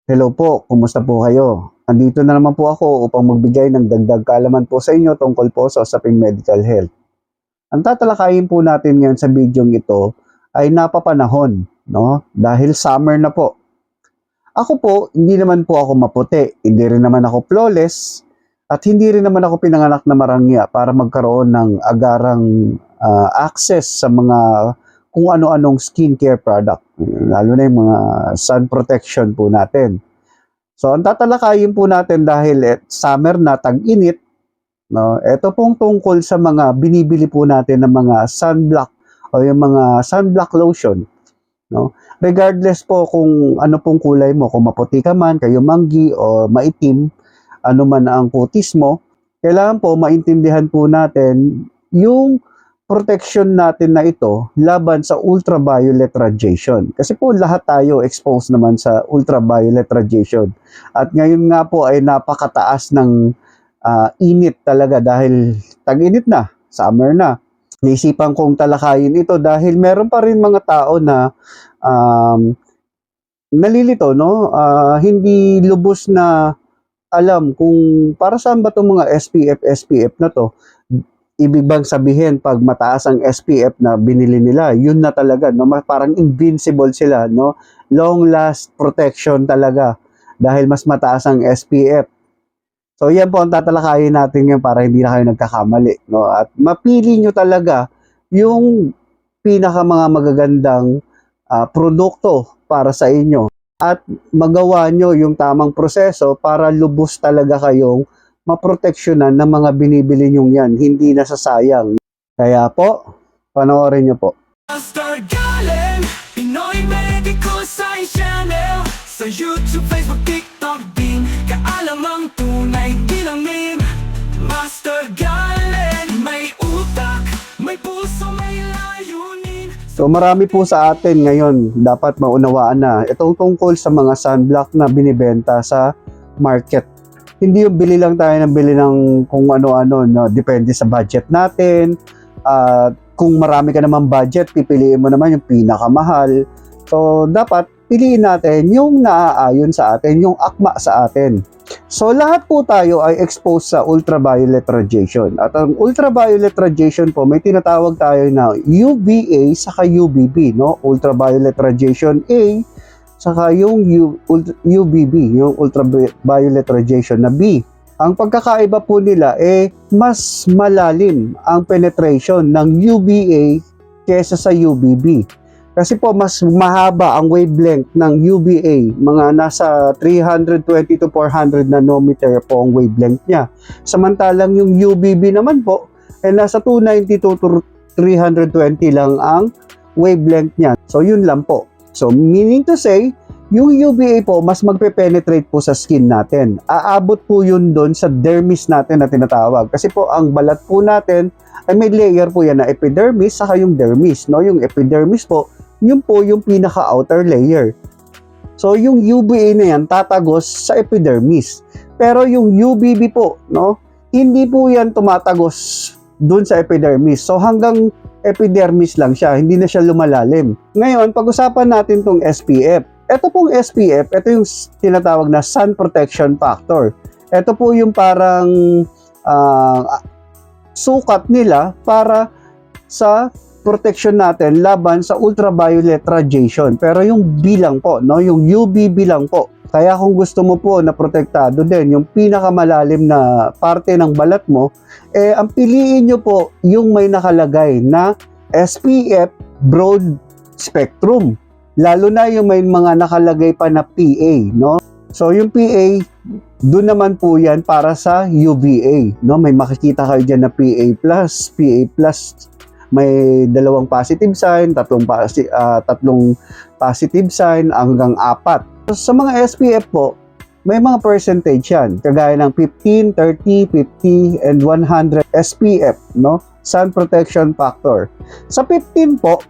Hello po, kumusta po kayo? Andito na naman po ako upang magbigay ng dagdag kaalaman po sa inyo tungkol po sa usaping medical health. Ang tatalakayin po natin ngayon sa video ito ay napapanahon, no? Dahil summer na po. Ako po, hindi naman po ako maputi, hindi rin naman ako flawless, at hindi rin naman ako pinanganak na marangya para magkaroon ng agarang access sa mga kung ano-anong skincare product, lalo na yung mga sun protection po natin. So, ang tatalakayin po natin dahil summer na, tag-init, no? Ito pong tungkol sa mga binibili po natin ng mga sunblock o yung mga sunblock lotion, no? Regardless po kung ano pong kulay mo, kung maputi ka man, kayo manggi o maitim, ano man ang kutis mo, kailangan po maintindihan po natin yung protection natin na ito laban sa ultraviolet radiation. Kasi po lahat tayo exposed naman sa ultraviolet radiation. At ngayon nga po ay napakataas ng init talaga dahil tag-init na, summer na. Naisipan kong talakayin ito dahil meron pa rin mga tao na nalilito, no? Hindi lubos na alam kung para saan ba itong mga SPF na to. Ibig bang sabihin pag mataas ang SPF na binili nila, yun na talaga, no? Parang invincible sila, no? Long last protection talaga dahil mas mataas ang SPF. So yan po ang tatalakayin natin ngayon para hindi na kayo nagkakamali, no? At mapili nyo talaga yung pinaka mga magagandang produkto para sa inyo at magawa nyo yung tamang proseso para lubos talaga kayong maproteksyonan ng mga binibili nyong yan, hindi nasasayang. Kaya po, panoorin nyo po. Master Galen, Pinoy Medical Science Channel. Sa YouTube, Facebook, TikTok din kaalamang tunay bilang meme. Master Galen, may utak, may puso, may layunin. So marami po sa atin ngayon dapat maunawaan na itong tungkol sa mga sunblock na binibenta sa market. Hindi yung bili lang tayo ng bili ng kung ano-ano, no? Depende sa budget natin. Kung marami ka naman budget, pipiliin mo naman yung pinakamahal. So dapat piliin natin yung naaayon sa atin, yung akma sa atin. So lahat po tayo ay exposed sa ultraviolet radiation. At ang ultraviolet radiation po, may tinatawag tayo na UVA saka UVB, no? Ultraviolet radiation A saka yung UVB, yung ultraviolet radiation na B. Ang pagkakaiba po nila mas malalim ang penetration ng UVA kesa sa UVB. Kasi po mas mahaba ang wavelength ng UVA, mga nasa 320 to 400 nanometer po ang wavelength niya. Samantalang yung UVB naman po nasa 290 to 320 lang ang wavelength niya. So yun lang po. So meaning to say, yung UVA po mas magpe-penetrate po sa skin natin. Aabot po yun doon sa dermis natin na tinatawag. Kasi po ang balat po natin ay may layer po yan na epidermis saka yung dermis, no? Yung epidermis po, yun po yung pinaka-outer layer. So yung UVA na yan tatagos sa epidermis. Pero yung UVB po, no? Hindi po yan tumatagos doon sa epidermis. So hanggang epidermis lang siya, hindi na siya lumalalim. Ngayon, pag-usapan natin tong SPF. Ito pong SPF, ito yung tinatawag na Sun Protection Factor. Ito po yung parang sukat nila para sa protection natin laban sa ultraviolet radiation. Pero yung B lang po, no? Yung UVB lang po. Kaya kung gusto mo po na protektado din, yung pinakamalalim na parte ng balat mo, ang piliin nyo po yung may nakalagay na SPF Broad Spectrum. Lalo na yung may mga nakalagay pa na PA, no? So yung PA, doon naman po yan para sa UVA, no? May makikita kayo dyan na PA+, may dalawang positive sign, tatlong positive sign, hanggang 4. So, sa mga SPF po, may mga percentage yan, kagaya ng 15, 30, 50, and 100 SPF, no? Sun Protection Factor. Sa 15 po,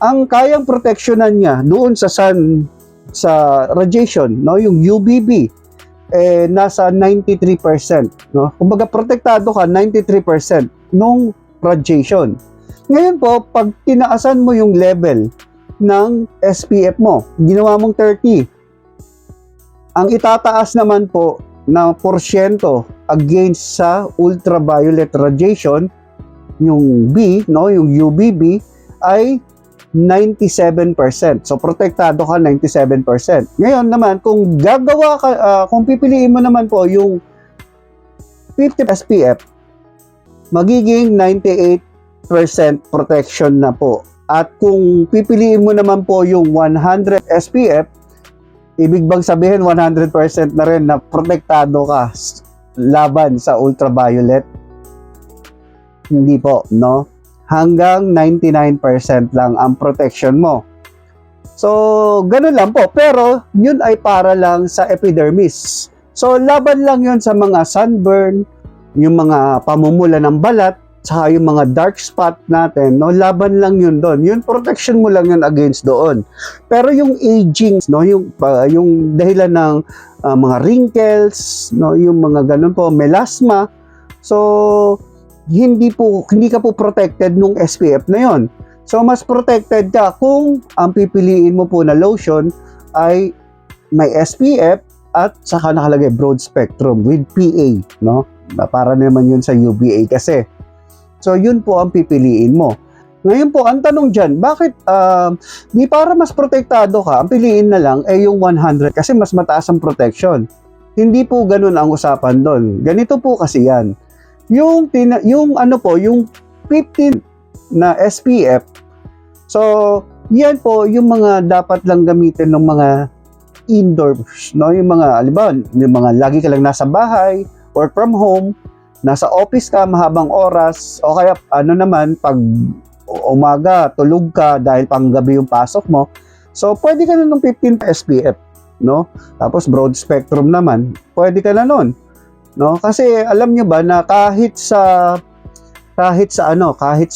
ang kayang proteksyonan niya doon sa sun, sa radiation, no, yung UVB, nasa 93%, no? Kumbaga protektado ka 93% nung radiation. Ngayon po, pag tinaasan mo yung level ng SPF mo, ginawa mong 30, Ang itataas naman po na porsyento against sa ultraviolet radiation, yung B, no, yung UVB ay 97%. So protektado ka 97%. Ngayon naman kung gagawa ka kung pipiliin mo naman po yung 50 SPF, magiging 98% protection na po. At kung pipiliin mo naman po yung 100 SPF, ibig bang sabihin 100% na rin na protektado ka laban sa ultraviolet? Hindi po, no? Hanggang 99% lang ang protection mo. So, ganun lang po. Pero, yun ay para lang sa epidermis. So, laban lang yun sa mga sunburn, yung mga pamumula ng balat, saka yung mga dark spot natin, no? Laban lang yun doon. Yun, protection mo lang yun against doon. Pero yung aging, no? Yung dahilan ng mga wrinkles, no? Yung mga ganun po, melasma. So, hindi ka po protected nung SPF na yon. So, mas protected ka kung ang pipiliin mo po na lotion ay may SPF at saka nakalagay broad spectrum with PA, no? Para naman yun sa UVA kasi. So, yun po ang pipiliin mo. Ngayon po, ang tanong dyan, bakit di para mas protektado ka, ang piliin na lang ay yung 100 kasi mas mataas ang protection. Hindi po ganun ang usapan doon. Ganito po kasi yan. Yung 15 na SPF, so, yan po yung mga dapat lang gamitin ng mga indoors, no? Yung mga, alibaw, yung mga lagi ka lang nasa bahay, work from home, nasa office ka mahabang oras, o kaya pag umaga tulog ka dahil panggabi yung pasok mo, so pwede ka na ng 15 SPF, no? Tapos broad spectrum naman, pwede ka na nun, no? Kasi alam nyo ba na kahit sa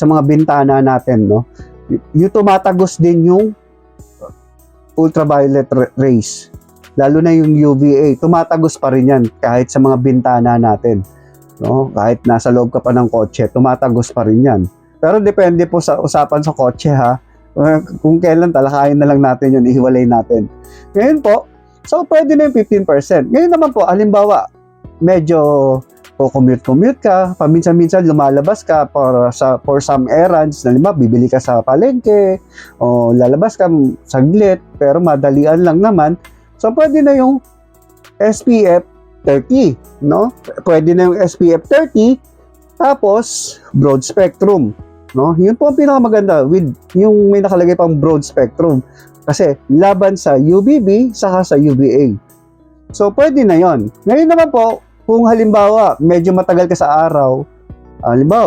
mga bintana natin, no, yung tumatagos din yung ultraviolet rays, lalo na yung UVA, tumatagos pa rin yan kahit sa mga bintana natin. No, kahit nasa loob ka pa ng kotse, tumatagos pa rin yan. Pero depende po sa usapan sa kotse, ha. Kung kailan talakayin na lang natin yun, ihiwalay natin. Ngayon po, so pwede na yung 15%. Ngayon naman po, halimbawa, medyo commute ka, paminsan-minsan lumalabas ka for some errands, halimbawa, bibili ka sa palengke, o lalabas ka saglit, pero madalian lang naman. So pwede na yung SPF 30, no? Pwede na yung SPF 30, tapos broad spectrum, no? Yun po ang pinakamaganda with yung may nakalagay pang broad spectrum kasi laban sa UVB saka sa UVA. So pwede na yon. Ngayon naman po, kung halimbawa medyo matagal ka sa araw, halimbawa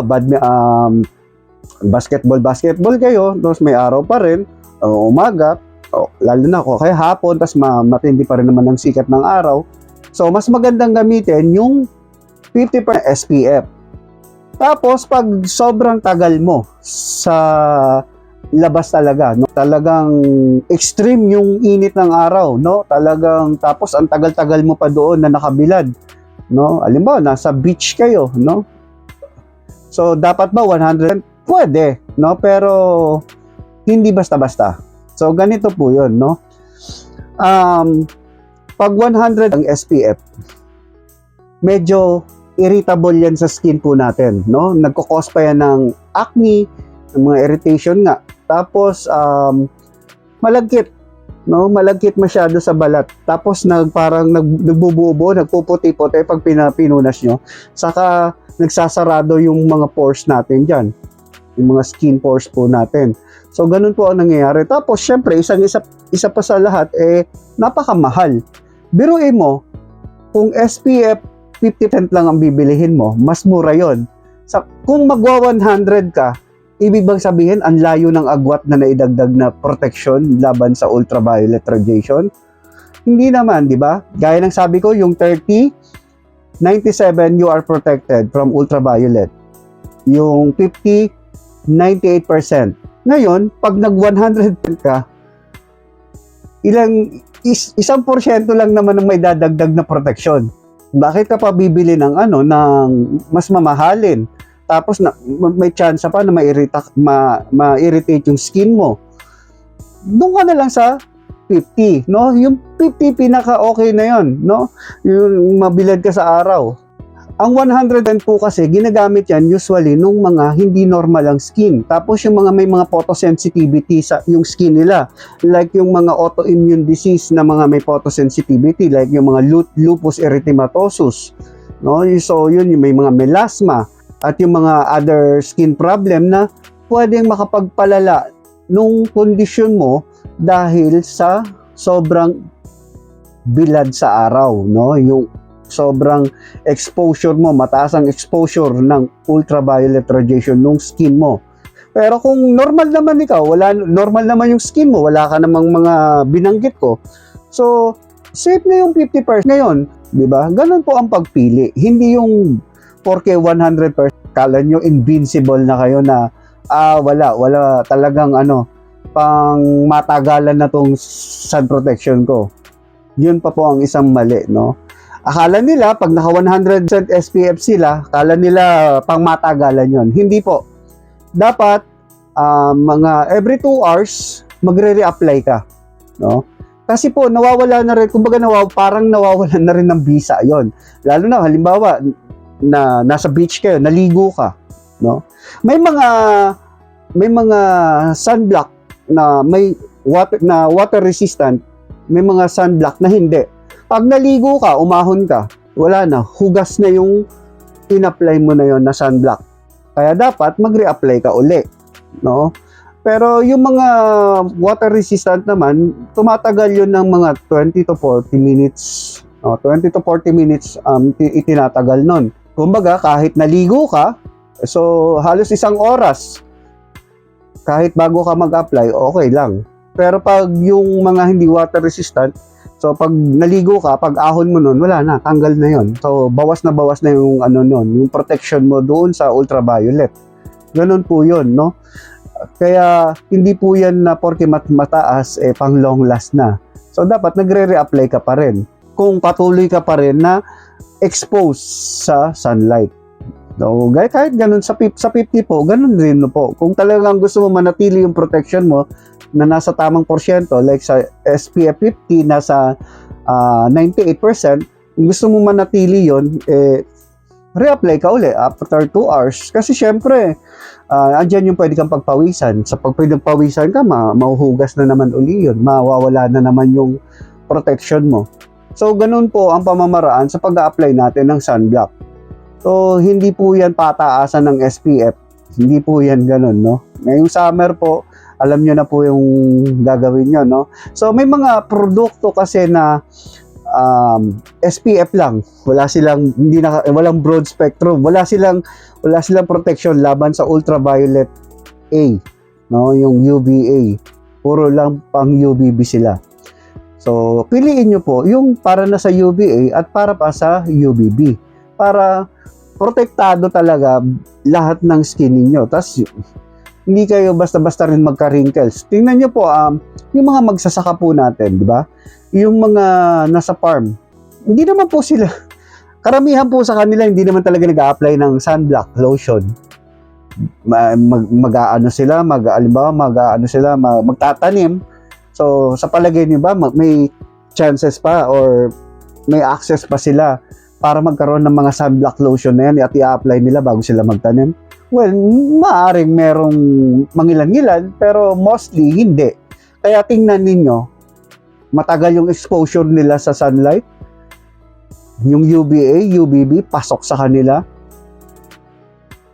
basketball kayo, tapos may araw pa rin, umaga, lalo na ako kaya hapon, tapos matindi pa rin naman ang sikat ng araw. So, mas magandang gamitin yung 50% SPF. Tapos, pag sobrang tagal mo sa labas talaga, no? Talagang extreme yung init ng araw, no? Talagang, tapos ang tagal-tagal mo pa doon na nakabilad, no? Halimbawa, nasa beach kayo, no? So, dapat ba 100? Pwede, no? Pero, hindi basta-basta. So, ganito po yun, no? Pag 100 ang SPF, medyo irritable yan sa skin po natin, no? Nagkukos pa yan ng acne, ng mga irritation nga. Tapos, malagkit, no? Malagkit masyado sa balat. Tapos, parang nagbububo, nagpuputi-puti pag pinunas nyo. Saka, nagsasarado yung mga pores natin dyan. Yung mga skin pores po natin. So, ganun po ang nangyayari. Tapos, syempre, isa pa sa lahat, napakamahal. Biruin mo, kung SPF 50% lang ang bibilihin mo, mas mura yon. Kung magwa 100 ka, ibig bang sabihin, ang layo ng agwat na naidagdag na protection laban sa ultraviolet radiation? Hindi naman, di ba? Gaya ng sabi ko, yung 30, 97, you are protected from ultraviolet. Yung 50, 98%. Ngayon, pag nag-100 ka, isang porsyento lang naman ang may dadagdag na protection. Bakit ka pa bibili ng ng mas mamahalin? Tapos may chance pa na ma-irritate yung skin mo. Doon ka na lang sa 50, no? Yung 50 pinaka-okay na yon, no? Yung mabilad ka sa araw. Ang 110 po kasi, ginagamit yan usually nung mga hindi normal ang skin. Tapos yung mga may mga photosensitivity sa yung skin nila. Like yung mga autoimmune disease na mga may photosensitivity. Like yung mga lupus erythematosus. No? So yun, yung may mga melasma. At yung mga other skin problem na pwedeng makapagpalala nung kondisyon mo dahil sa sobrang bilad sa araw. No? Yung sobrang exposure mo, mataas ang exposure ng ultraviolet radiation ng skin mo. Pero kung normal naman ikaw, normal naman yung skin mo, wala ka namang mga binanggit ko. So, safe na yung 50% ngayon, di ba? Ganun po ang pagpili. Hindi yung 4K 100%, kala nyo invincible na kayo na wala talagang pang matagalan na tong sun protection ko. Yun pa po ang isang mali, no? Akala nila, pag naka 100% SPF sila, akala nila pang matagalan yon. Hindi po. Dapat, mga every 2 hours, magre-reapply ka. No? Kasi po, nawawala na rin, kumbaga parang nawawalan na rin ng bisa yon. Lalo na, halimbawa, na nasa beach kayo, naligo ka. No? May mga sunblock na may water resistant, may mga sunblock na hindi. Pag naligo ka, umahon ka, wala na, hugas na yung in-apply mo na yon na sunblock. Kaya dapat mag-reapply ka uli, no? Pero yung mga water resistant naman, tumatagal yun ng mga 20 to 40 minutes. No? 20 to 40 minutes itinatagal nun. Kumbaga, kahit naligo ka, so halos 1 oras, kahit bago ka mag-apply, okay lang. Pero pag yung mga hindi water resistant, so pag naligo ka, pag ahon mo nun, wala na, tanggal na yon. So bawas na yung yung protection mo doon sa ultraviolet. Ganun po yun, no? Kaya hindi po yan na porke mataas, pang long last na. So dapat nagre-reapply ka pa rin. Kung patuloy ka pa rin na expose sa sunlight. So, kahit ganun sa 50 po, ganun rin po. Kung talagang gusto mo manatili yung protection mo, na nasa tamang porsyento, like sa SPF 50, nasa 98%, gusto mo manatili yon, reapply ka uli after 2 hours. Kasi syempre, andyan yung pwede kang pagpawisan. Sa pagpawisan ka, mahuhugas na naman uli yun. Mawawala na naman yung protection mo. So, ganun po ang pamamaraan sa pag-a-apply natin ng sunblock. So, hindi po yan pataasan ng SPF. Hindi po yan ganun, no? Ngayong summer po, alam nyo na po yung gagawin nyo, no? So, may mga produkto kasi na SPF lang. Walang broad spectrum. Wala silang protection laban sa ultraviolet A, no? Yung UVA. Puro lang pang UVB sila. So, piliin nyo po yung para na sa UVA at para pa sa UVB. Para protektado talaga lahat ng skin ninyo. Tapos, hindi kayo basta-basta rin magka-wrinkles. Tingnan nyo po, yung mga magsasaka po natin, di ba? Yung mga nasa farm, hindi naman po sila, karamihan po sa kanila, hindi naman talaga nag-a-apply ng sunblock lotion. Magtatanim. So, sa palagay nyo ba, may chances pa or may access pa sila para magkaroon ng mga sunblock lotion na yan at i-apply nila bago sila magtanim? Well, maaaring merong mangilan-ngilan, pero mostly hindi. Kaya tingnan ninyo, matagal yung exposure nila sa sunlight, yung UVA, UVB, pasok sa kanila,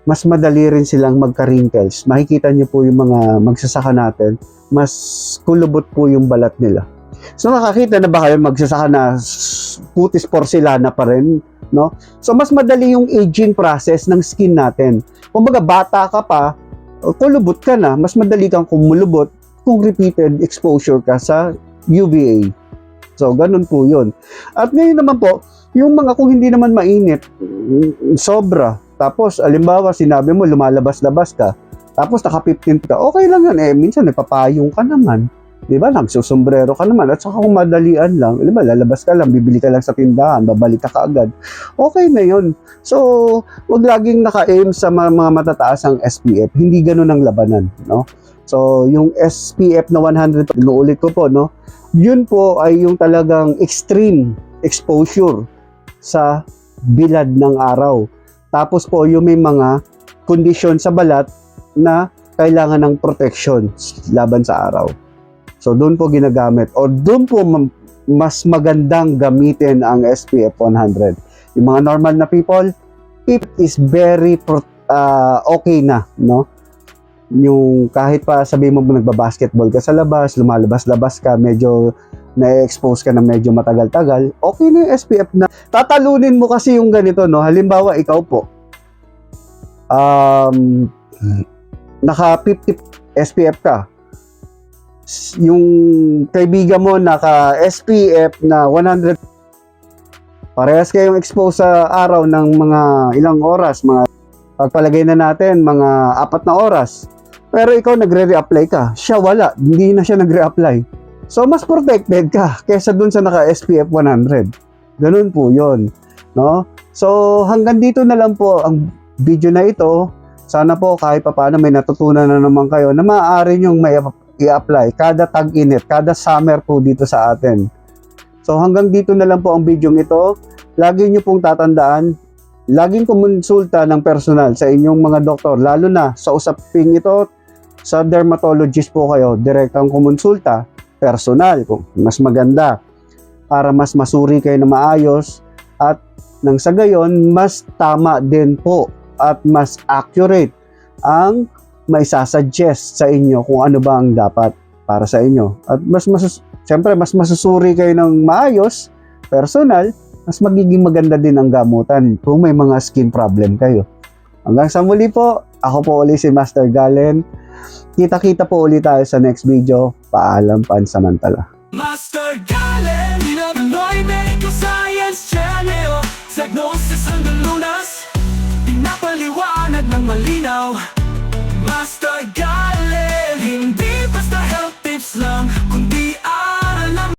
mas madali rin silang magka-wrinkles. Makikita nyo po yung mga magsasaka natin, mas kulubot po yung balat nila. So nakakita na ba kayo magsasaka na putis porcelana pa rin, no? So mas madali yung aging process ng skin natin. Kumbaga bata ka pa, kulubot ka na, mas madali kang kumulubot kung repeated exposure ka sa UVA. So ganun po yun. At ngayon naman po, yung mga kung hindi naman mainit, sobra. Tapos alimbawa sinabi mo lumalabas-labas ka, tapos naka-15 ka, okay lang yan. Minsan nagpapayong ka naman. Di ba? Nagsusombrero ka naman. At saka kung madalian lang, di ba, lalabas ka lang, bibili ka lang sa tindahan, babalik ka kaagad. Okay na yun. So, wag laging naka-aim sa mga matataas ang SPF. Hindi ganun ang labanan, no? So, yung SPF na 100, inuulit ko po, no? Yun po ay yung talagang extreme exposure sa bilad ng araw. Tapos po yung may mga kondisyon sa balat na kailangan ng protection laban sa araw. So doon po ginagamit or doon po mas magandang gamitin ang SPF 100. Yung mga normal na people, it is very okay na, no? Yung kahit pa sabihin mo nagba-basketball ka sa labas, lumalabas-labas ka, medyo na-expose ka na medyo matagal-tagal, okay na yung SPF na. Tatalunin mo kasi yung ganito, no? Halimbawa, ikaw po, naka 50 SPF ka. Yung kaibigan mo naka SPF na 100. Parehas kayong expose sa araw ng mga ilang oras, mga pagpalagay na natin, mga 4 na oras. Pero ikaw nagre-reapply ka, siya wala, hindi na siya nagre-apply. So mas protected ka kaysa dun sa naka SPF 100. Ganun po 'yon, no? So hanggang dito na lang po ang video na ito. Sana po kahit papaano may natutunan na naman kayo na maaari nyong may i-apply kada tag-init, kada summer po dito sa atin. So hanggang dito na lang po ang video ito. Lagi nyo pong tatandaan, laging kumonsulta ng personal sa inyong mga doktor, lalo na sa usaping ito, sa dermatologist po kayo, direktang kumonsulta, personal, kung mas maganda, para mas masuri kayo na maayos, at nang sa gayon, mas tama din po at mas accurate ang may sasuggest sa inyo kung ano ba ang dapat para sa inyo. At siyempre, mas masusuri kayo ng maayos, personal, mas magiging maganda din ang gamutan kung may mga skin problem kayo. Hanggang sa muli po, ako po ulit si Master Galen. Kita-kita po ulit tayo sa next video. Paalam pansamantala. Master Galen, Pinoy Medical Science Channel. Diagnosis hanggang lunas, pinapaliwanag ng malinaw. Master Galen, hindi